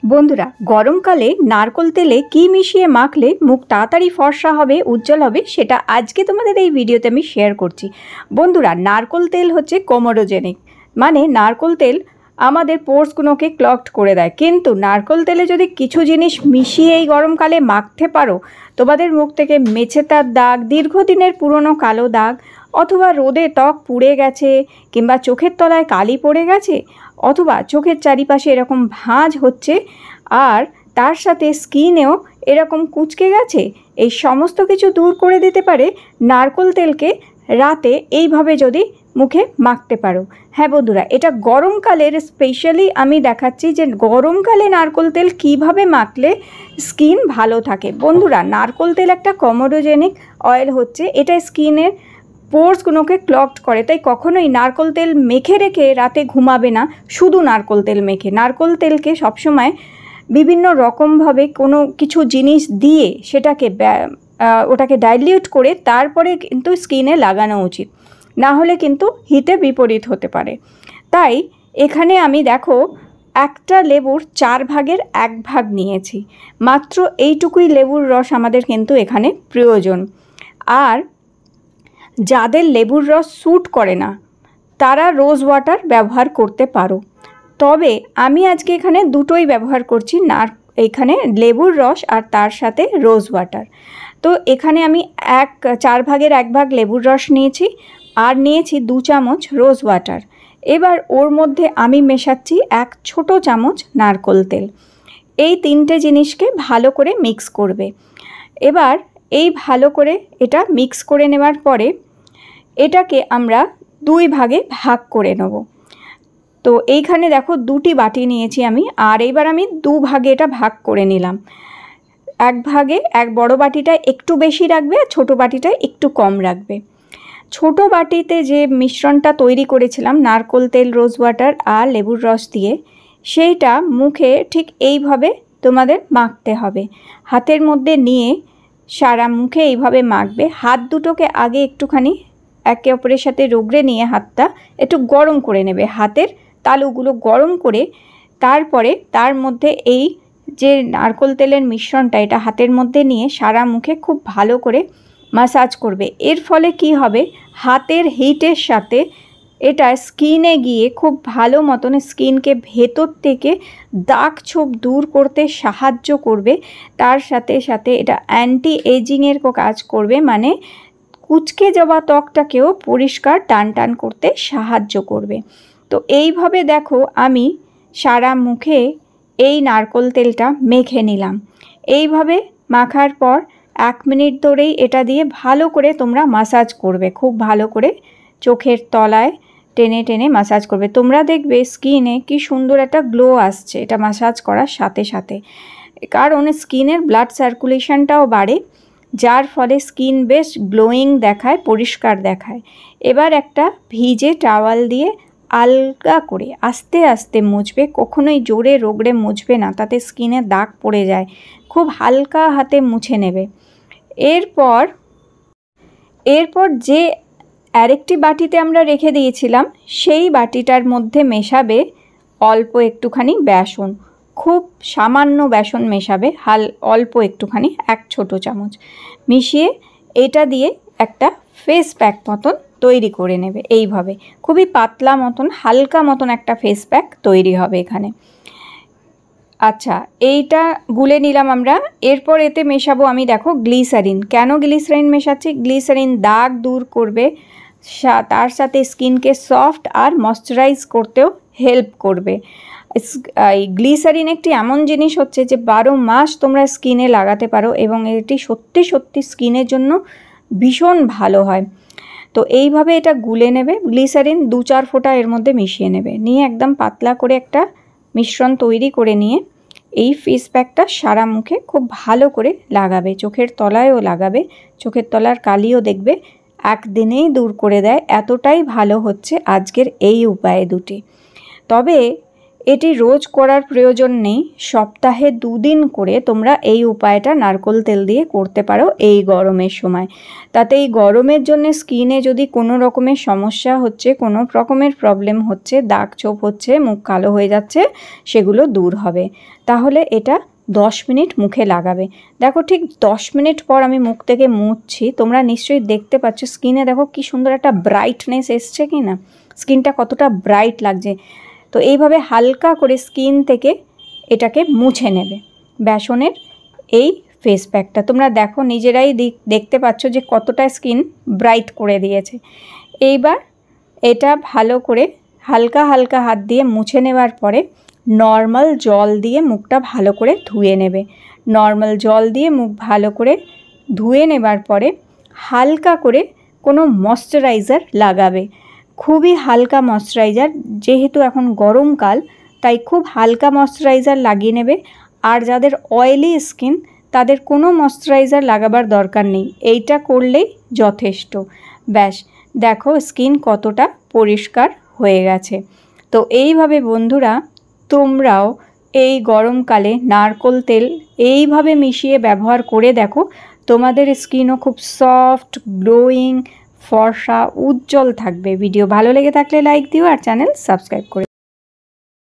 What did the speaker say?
বন্ধুরা, গরমকালে নারকোল তেলে কি মিশিয়ে মাখলে মুখ তাড়াতাড়ি ফর্সা হবে, উজ্জ্বল হবে, সেটা আজকে তোমাদের এই ভিডিওতে আমি শেয়ার করছি। বন্ধুরা, নারকোল তেল হচ্ছে কোমোডোজেনিক, মানে নারকোল তেল আমাদের পোর্সগুলোকে ক্লগড করে দেয়। কিন্তু নারকোল তেলে যদি কিছু জিনিস মিশিয়ে এই গরমকালে মাখতে পারো, তোমাদের মুখ থেকে মেছেতার দাগ, দীর্ঘদিনের পুরনো কালো দাগ, অথবা রোদে ত্বক পুড়ে গেছে, কিংবা চোখের তলায় কালি পড়ে গেছে, অথবা চোখের চারিপাশে এরকম ভাঁজ হচ্ছে, আর তার সাথে স্কিনেও এরকম কুঁচকে গেছে, এই সমস্ত কিছু দূর করে দিতে পারে নারকোল তেলকে রাতে এইভাবে যদি মুখে মাখতে পারো। হ্যাঁ বন্ধুরা, এটা গরমকালের স্পেশালি আমি দেখাচ্ছি যে গরমকালে নারকোল তেল কিভাবে মাখলে স্কিন ভালো থাকে। বন্ধুরা, নারকোল তেল একটা কোমোডোজেনিক অয়েল হচ্ছে, এটা স্কিনের পোর্সগুলোকে ক্লগড করে। তাই কখনোই নারকোল তেল মেখে রেখে রাতে ঘুমাবে না শুধু নারকোল তেল মেখে। নারকোল তেলকে সবসময় বিভিন্ন রকমভাবে কোনো কিছু জিনিস দিয়ে ওটাকে ডাইলিউট করে তারপরে কিন্তু স্কিনে লাগানো উচিত, না হলে কিন্তু হিতে বিপরীত হতে পারে। তাই এখানে আমি দেখো একটা লেবুর 4 ভাগের 1 ভাগ নিয়েছি। মাত্র এইটুকুই লেবুর রস আমাদের কিন্তু এখানে প্রয়োজন। আর যাদের লেবুর রস স্যুট করে না তারা রোজ ওয়াটার ব্যবহার করতে পারো, তবে আমি আজকে এখানে দুটোই ব্যবহার করছি, এখানে লেবুর রস আর তার সাথে রোজ ওয়াটার। তো এখানে আমি 4 ভাগের 1 ভাগ লেবুর রস নিয়েছি আর নিয়েছি 2 চামচ রোজ ওয়াটার। এবার ওর মধ্যে আমি মেশাচ্ছি 1 ছোট চামচ নারকোল তেল। এই 3টে জিনিসকে ভালো করে মিক্স করবে। এবার এই ভালো করে এটা মিক্স করে নেওয়ার পরে এটাকে আমরা 2 ভাগে ভাগ করে নেব। তো এইখানে দেখো 2টি বাটি নিয়েছি আমি, আর এইবার আমি 2 ভাগে এটা ভাগ করে নিলাম। 1 ভাগে বড় বাটিটা একটু বেশি রাখবে আর ছোটো বাটিটা একটু কম রাখবে। ছোট বাটিতে যে মিশ্রণটা তৈরি করেছিলাম নারকোল তেল, রোজ ওয়াটার আর লেবুর রস দিয়ে, সেইটা মুখে ঠিক এইভাবে তোমাদের মাখতে হবে। হাতের মধ্যে নিয়ে সারা মুখে এইভাবে মাখবে। হাত দুটোকে আগে একটুখানি একে অপরের সাথে রগড়ে নিয়ে হাতটা একটু গরম করে নেবে, হাতের তালুগুলো গরম করে তারপরে তার মধ্যে এই যে নারকোল তেলের মিশ্রণটা এটা হাতের মধ্যে নিয়ে সারা মুখে খুব ভালো করে ম্যাসাজ করবে। এর ফলে কি হবে, হাতের হিটের সাথে এটা স্কিনে গিয়ে খুব ভালো মতন স্কিনকে ভেতর থেকে দাগ ছোপ দূর করতে সাহায্য করবে। তার সাথে সাথে এটা অ্যান্টি এজিংয়ের কাজ করবে, মানে কুচকে যাওয়া ত্বকটাকেও পরিষ্কার টান করতে সাহায্য করবে। তো এইভাবে দেখো আমি সারা মুখে এই নারকোল তেলটা মেখে নিলাম। এইভাবে মাখার পর 1 মিনিট ধরেই এটা দিয়ে ভালো করে তোমরা ম্যাসাজ করবে, খুব ভালো করে চোখের তলায় টেনে টেনে ম্যাসাজ করবে। তোমরা দেখবে স্কিনে কি সুন্দর একটা গ্লো আসছে এটা ম্যাসাজ করার সাথে সাথে, কারণ স্কিনের ব্লাড সার্কুলেশনটাও বাড়ে, যার ফলে স্কিন বেশ গ্লোয়িং দেখায়, পরিষ্কার দেখায়। এবার একটা ভিজে টাওয়াল দিয়ে আলগা করে আস্তে আস্তে মুছবে, কখনোই জোরে রগড়ে মুছবে না, তাতে স্কিনে দাগ পড়ে যায়। খুব হালকা হাতে মুছে নেবে। এরপর যে আরেকটি বাটিতে আমরা রেখে দিয়েছিলাম সেই বাটিটার মধ্যে মেশাবে অল্প একটুখানি বেসন, খুব সামান্য বেসন মেশাবে, অল্প একটুখানি 1 ছোট চামচ মিশিয়ে এটা দিয়ে একটা ফেস প্যাক মতন তৈরি করে নেবে। এইভাবে খুবই পাতলা মতন হালকা মতন একটা ফেস প্যাক তৈরি হবে এখানে। আচ্ছা, এইটা গুলে নিলাম আমরা। এরপর এতে মেশাবো আমি দেখো গ্লিসারিন। কেন গ্লিসারিন মেশাচ্ছি? গ্লিসারিন দাগ দূর করবে, তার সাথে স্কিনকে সফট আর ময়শ্চারাইজ করতেও হেল্প করবে। এই গ্লিসারিন একটি এমন জিনিস হচ্ছে যে 12 মাস তোমরা স্কিনে লাগাতে পারো এবং এটি সত্যি সত্যি স্কিনের জন্য ভীষণ ভালো হয়। তো এইভাবে এটা গুলে নেবে, গ্লিসারিন 2-4 ফোঁটা এর মধ্যে মিশিয়ে নেবে, নিয়ে একদম পাতলা করে একটা মিশ্রণ তৈরি করে নিয়ে এই ফেস প্যাকটা সারা মুখে খুব ভালো করে লাগাবে, চোখের তলায়ও লাগাবে। চোখের তলার কালিও দেখবে একদিনেই দূর করে দেয়। এতটাই ভালো হচ্ছে আজকের এই উপায় দুটি। তবে এটি রোজ করার প্রয়োজন নেই, সপ্তাহে 2 দিন করে তোমরা এই উপায়টা নারকোল তেল দিয়ে করতে পারো এই গরমের সময়। তাতে এই গরমের জন্য স্কিনে যদি কোনো রকমের সমস্যা হচ্ছে, কোনো রকমের প্রবলেম হচ্ছে, দাগ ছোপ হচ্ছে, মুখ কালো হয়ে যাচ্ছে, সেগুলো দূর হবে। তাহলে এটা 10 মিনিট মুখে লাগাবে। দেখো ঠিক 10 মিনিট পর আমি মুখ থেকে মুছছি, তোমরা নিশ্চয়ই দেখতে পাচ্ছ স্কিনে দেখো কি সুন্দর একটা ব্রাইটনেস এসছে কি না, স্কিনটা কতটা ব্রাইট লাগছে। তো এইভাবে হালকা করে স্কিন থেকে এটাকে মুছে নেবে বেসনের এই ফেস প্যাকটা। তোমরা দেখো নিজেরাই দেখতে পাচ্ছ যে কতটা স্কিন ব্রাইট করে দিয়েছে। এইবার এটা ভালো করে হালকা হালকা হাত দিয়ে মুছে নেওয়ার পরে নর্মাল জল দিয়ে মুখটা ভালো করে ধুয়ে নেবে। নর্মাল জল দিয়ে মুখ ভালো করে ধুয়ে নেবার পরে হালকা করে কোনো ময়শ্চারাইজার লাগাবে, খুবই হালকা ময়শ্চারাইজার, যেহেতু এখন গরমকাল তাই খুব হালকা ময়শ্চারাইজার লাগিয়ে নেবে। আর যাদের অয়েলি স্কিন তাদের কোনো ময়শ্চারাইজার লাগাবার দরকার নেই, এইটা করলেই যথেষ্ট। ব্যাস দেখো স্কিন কতটা পরিষ্কার হয়ে গেছে। তো এইভাবে বন্ধুরা তোমরাও এই গরমকালে নারকোল তেল এইভাবে মিশিয়ে ব্যবহার করে দেখো, তোমাদের স্কিনও খুব সফট, গ্লোয়িং, ফর্সা, উজ্জ্বল থাকবে। ভিডিও ভালো লেগে থাকলে লাইক দিও আর চ্যানেল সাবস্ক্রাইব করে